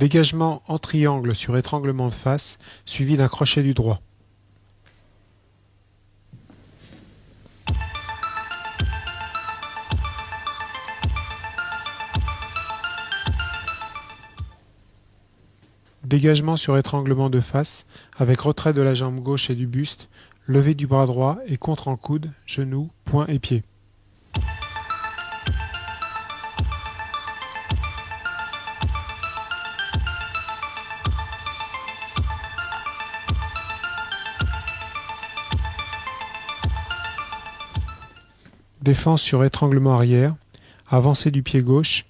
Dégagement en triangle sur étranglement de face, suivi d'un crochet du droit. Dégagement sur étranglement de face, avec retrait de la jambe gauche et du buste, levée du bras droit et contre en coude, genou, poing et pied. Défense sur étranglement arrière, avancée du pied gauche,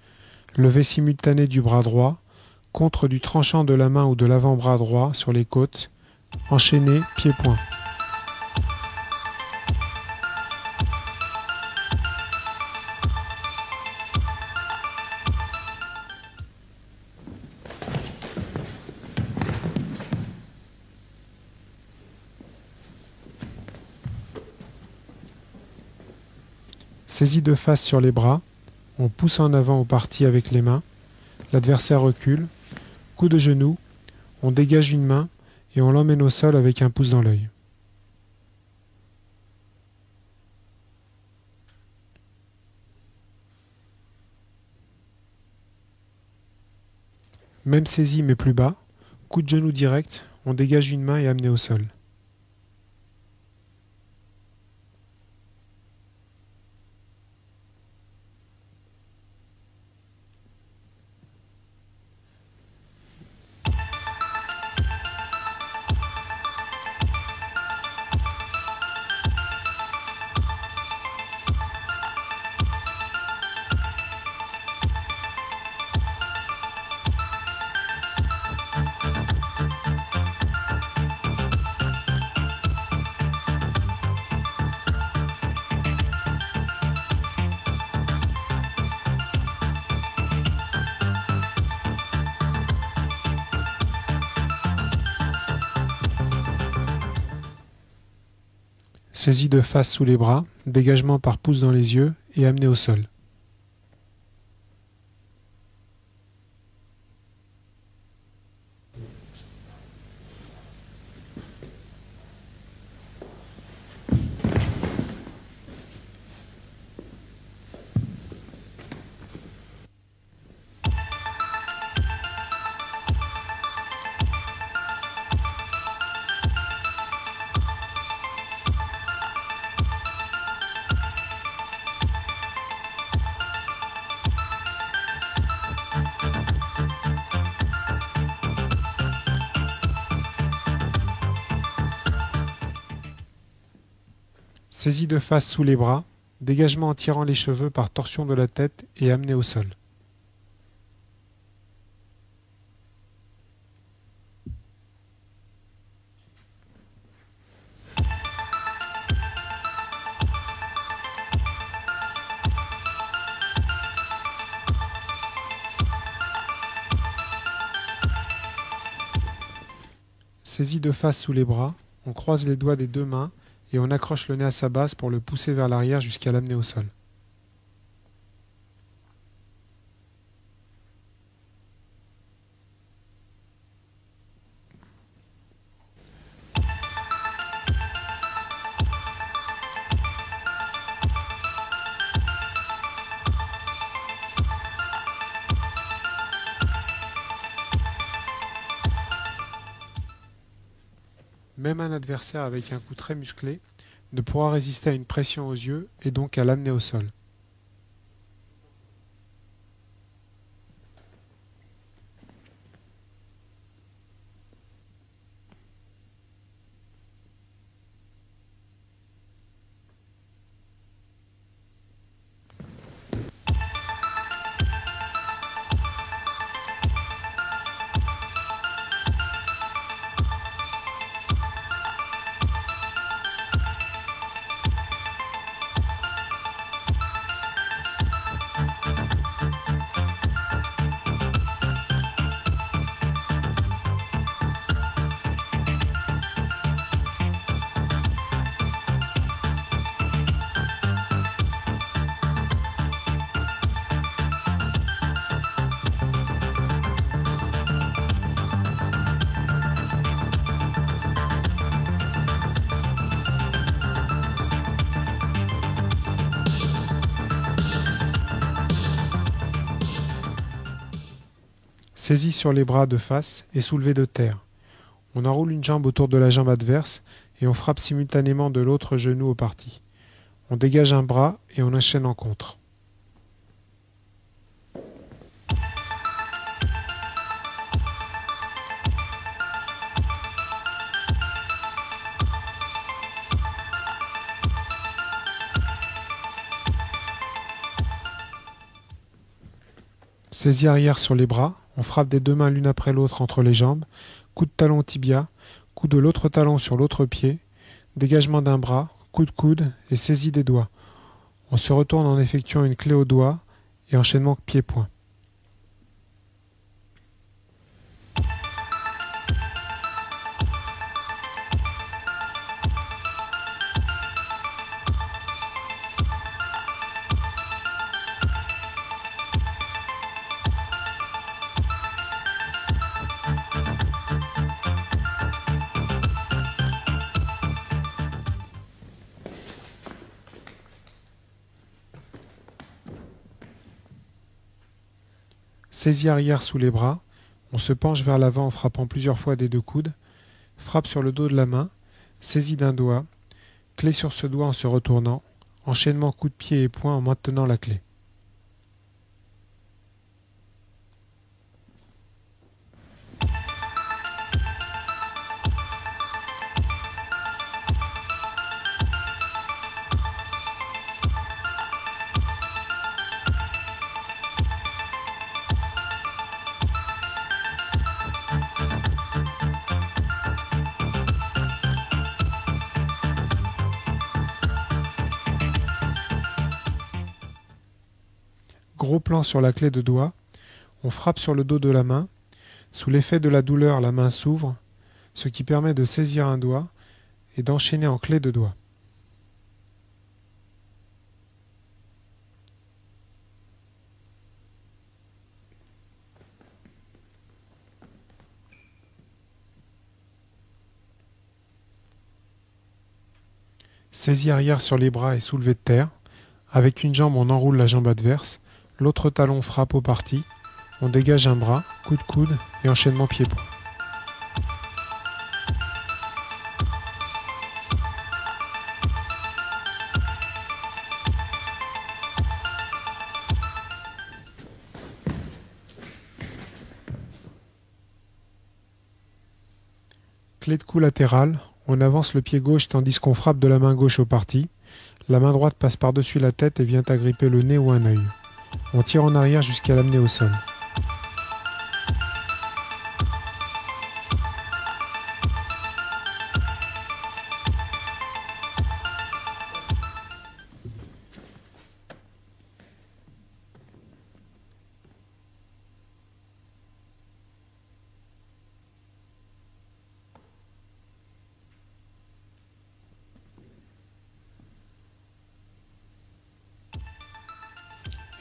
levée simultanée du bras droit, contre du tranchant de la main ou de l'avant-bras droit sur les côtes, enchaîné, pied-point. Saisie de face sur les bras, on pousse en avant au parti avec les mains, l'adversaire recule, coup de genou, on dégage une main et on l'emmène au sol avec un pouce dans l'œil. Même saisie mais plus bas, coup de genou direct, on dégage une main et amené au sol. Saisie de face sous les bras, dégagement par pouce dans les yeux et amené au sol. Saisie de face sous les bras, dégagement en tirant les cheveux par torsion de la tête et amené au sol. Saisie de face sous les bras, on croise les doigts des deux mains et on accroche le nez à sa base pour le pousser vers l'arrière jusqu'à l'amener au sol. Même un adversaire avec un coup très musclé ne pourra résister à une pression aux yeux et donc à l'amener au sol. Saisie sur les bras de face et soulevée de terre. On enroule une jambe autour de la jambe adverse et on frappe simultanément de l'autre genou au parti. On dégage un bras et on enchaîne en contre. Saisie arrière sur les bras, on frappe des deux mains l'une après l'autre entre les jambes, coup de talon au tibia, coup de l'autre talon sur l'autre pied, dégagement d'un bras, coup de coude et saisie des doigts. On se retourne en effectuant une clé au doigt et enchaînement pied-point. Saisie arrière sous les bras, on se penche vers l'avant en frappant plusieurs fois des deux coudes, frappe sur le dos de la main, saisie d'un doigt, clé sur ce doigt en se retournant, enchaînement coup de pied et poing en maintenant la clé. Gros plan sur la clé de doigt, on frappe sur le dos de la main. Sous l'effet de la douleur, la main s'ouvre, ce qui permet de saisir un doigt et d'enchaîner en clé de doigt. Saisie arrière sur les bras et soulevée de terre. Avec une jambe, on enroule la jambe adverse. L'autre talon frappe au parti. On dégage un bras, coup de coude et enchaînement pied-point. Clé de cou latérale, on avance le pied gauche tandis qu'on frappe de la main gauche au parti. La main droite passe par-dessus la tête et vient agripper le nez ou un œil. On tire en arrière jusqu'à l'amener au sol.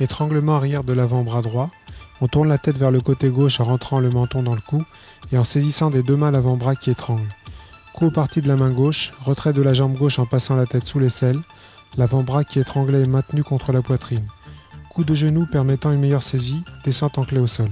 Étranglement arrière de l'avant-bras droit, on tourne la tête vers le côté gauche en rentrant le menton dans le cou et en saisissant des deux mains l'avant-bras qui étrangle. Coup au parti de la main gauche, retrait de la jambe gauche en passant la tête sous l'aisselle, l'avant-bras qui étranglait est maintenu contre la poitrine. Coup de genou permettant une meilleure saisie, descente en clé au sol.